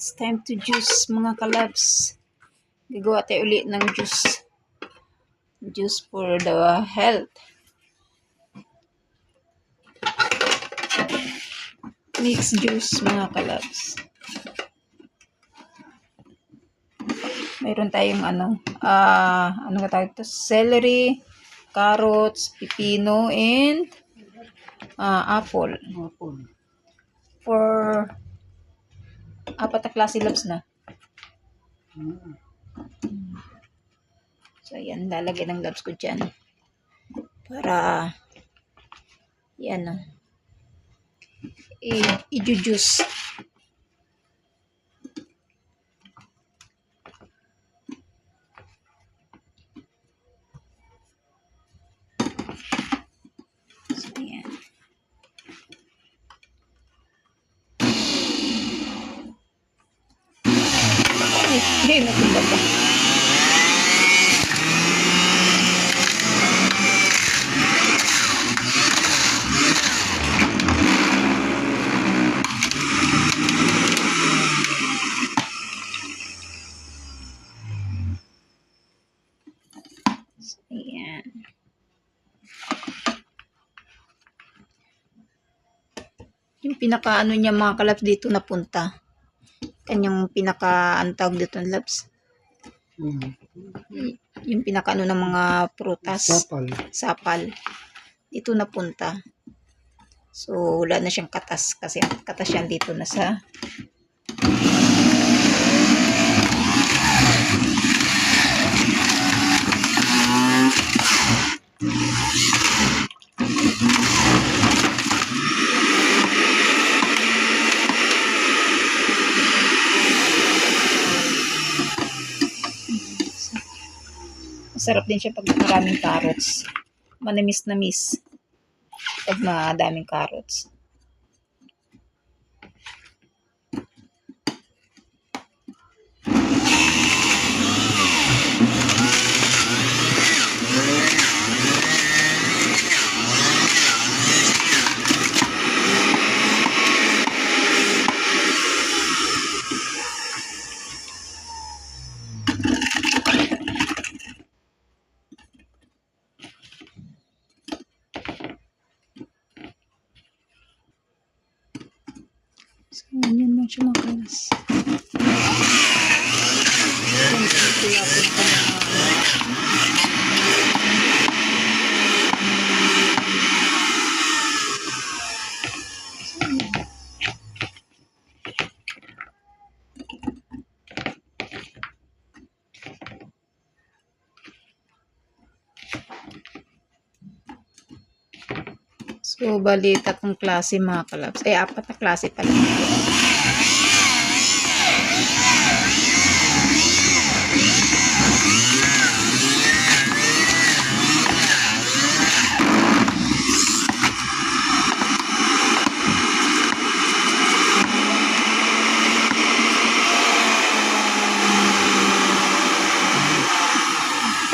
It's time to juice mga kalabs. Gagawa tayo ulit ng juice. Juice for the health. Mixed juice mga kalabs. Mayroon tayong ano nga tawag ito? Celery, carrots, pipino, and apple. For apat na klase labs na. So, yan. Lalagyan ng labs ko dyan. Para, yan o. I-juice. So, yan. Ay, napunta pa. Ayan. Yung pinaka-ano niya mga kalabs dito napunta. Kanyang pinaka-antawag dito ng labs. Yung pinaka-ano ng mga prutas. Sapal. Dito napunta. So, wala na siyang katas. Kasi katas yan dito na sa masarap din siya pag maraming carrots. Manamis-namis pag madaming carrots. So, yun lang siya makalas. So, bali, tatlong klase mga kalabs. Ay, apat na klase pala.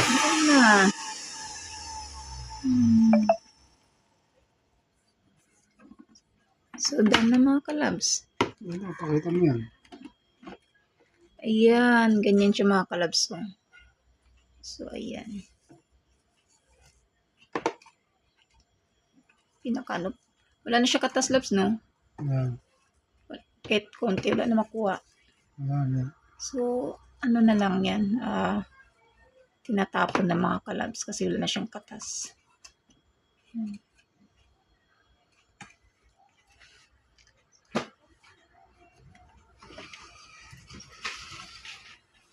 Ayan na. So, done na mga kalabs. Pakita mo yan. Ayan, ganyan siya mga kalabs. So, ayan. Pinakano. Wala na siya katas labs, no? Yan. Kahit konti, wala na makuha. Wala na. So, ano na lang yan. Tinatapon na mga kalabs kasi wala na siyang katas.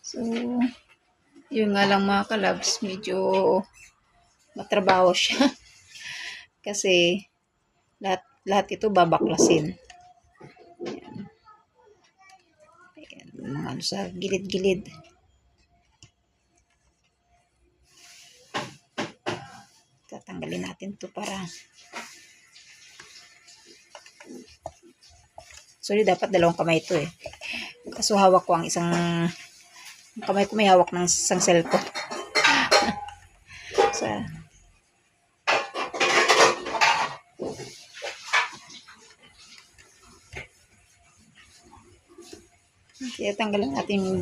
So, yun nga lang mga kalabs, medyo matrabaho siya. Kasi, lahat ito babaklasin. Ayan. Ayan, mga ano sa gilid-gilid. Tatanggalin natin ito para sorry, dapat dalawang kamay ito eh. Kaso hawak ko ang isang kamay ko, may hawak ng isang cellphone. So, Kaya tanggalan natin yung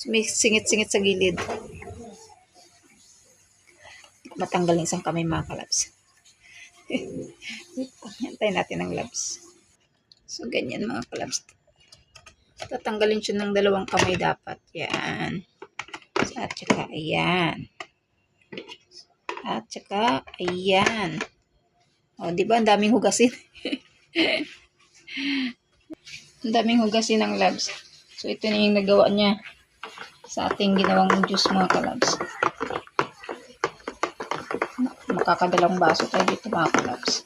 singit-singit sa gilid. Matanggal yung isang kamay mga kalabs. Hintayin natin ang labs. So, ganyan mga kalabs. Tatanggalin siya ng dalawang kamay dapat. Yan. At saka, ayan. At saka, ayan. O, di ba? Ang daming hugasin. Ang daming hugasin ng labs. So, ito na yung nagawa niya sa ating ginawang juice mga kalabs. Makakadalawang baso tayo dito mga kalabs.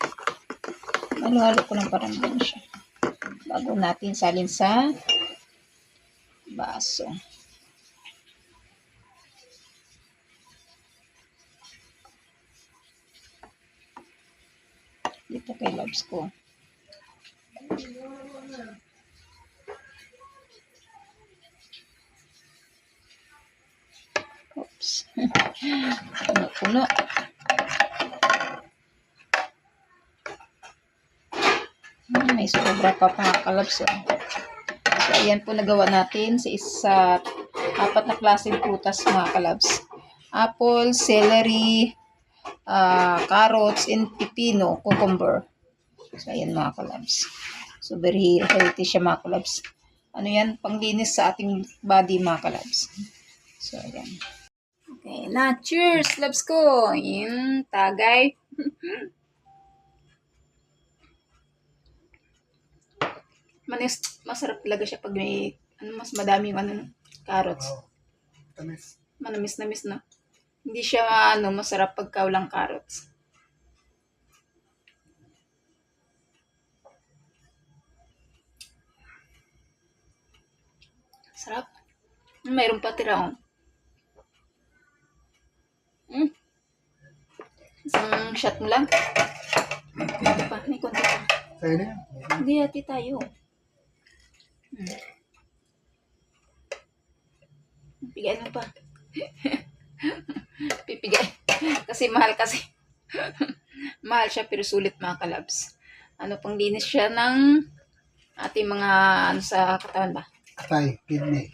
Halo-halo ko lang parang ganyan siya. Bago natin salin sa baso. Dito kay labs ko. Oops. Puno-puno. May sobra pa mga kalabs. So, ayan po nagawa natin sa apat na klaseng prutas mga kalabs. Apple, celery, carrots, and pipino, cucumber. So, ayan mga kalabs. So, very healthy siya mga kalabs. Ano yan? Panglinis sa ating body mga kalabs. So, ayan. Okay na. Cheers, labs ko. Ayan, tagay. Masarap talaga siya pag may mas madaming carrots. Wow. Tamis. Manamis-namis na. Hindi siya masarap pagka walang carrots. Sarap. Mayroon pa tira. Isang shot mo lang. Ito pa, may konti pa. Sa'yo na yan. Hindi, hati tayo. Pipigay mo pa. Pipigay. Kasi mahal kasi. Mahal siya pero sulit mga kalabs. Pang linis siya ng ating mga sa katawan ba? Atay, kidney.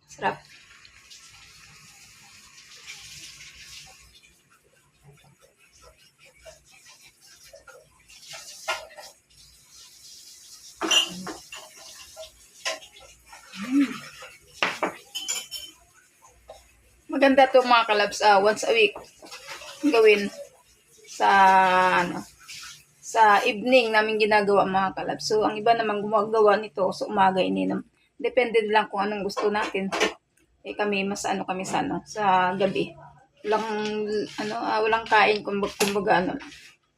Sarap. Maganda to mga kalabs. Once a week gawin sa sa evening namin ginagawa mga kalabs. So ang iba naman gumagawa nito sa umaga depende lang kung anong gusto natin. Kami mas kami sa gabi. Walang kain kumbaga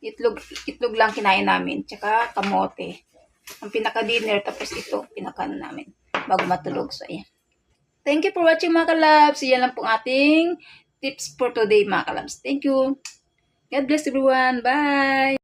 itlog lang kinain namin tsaka kamote. Ang pinaka-dinner tapos ito namin bago matulog. So ayan. Thank you for watching mga kalabs. Yan lang pong ating tips for today mga kalabs. Thank you. God bless everyone. Bye!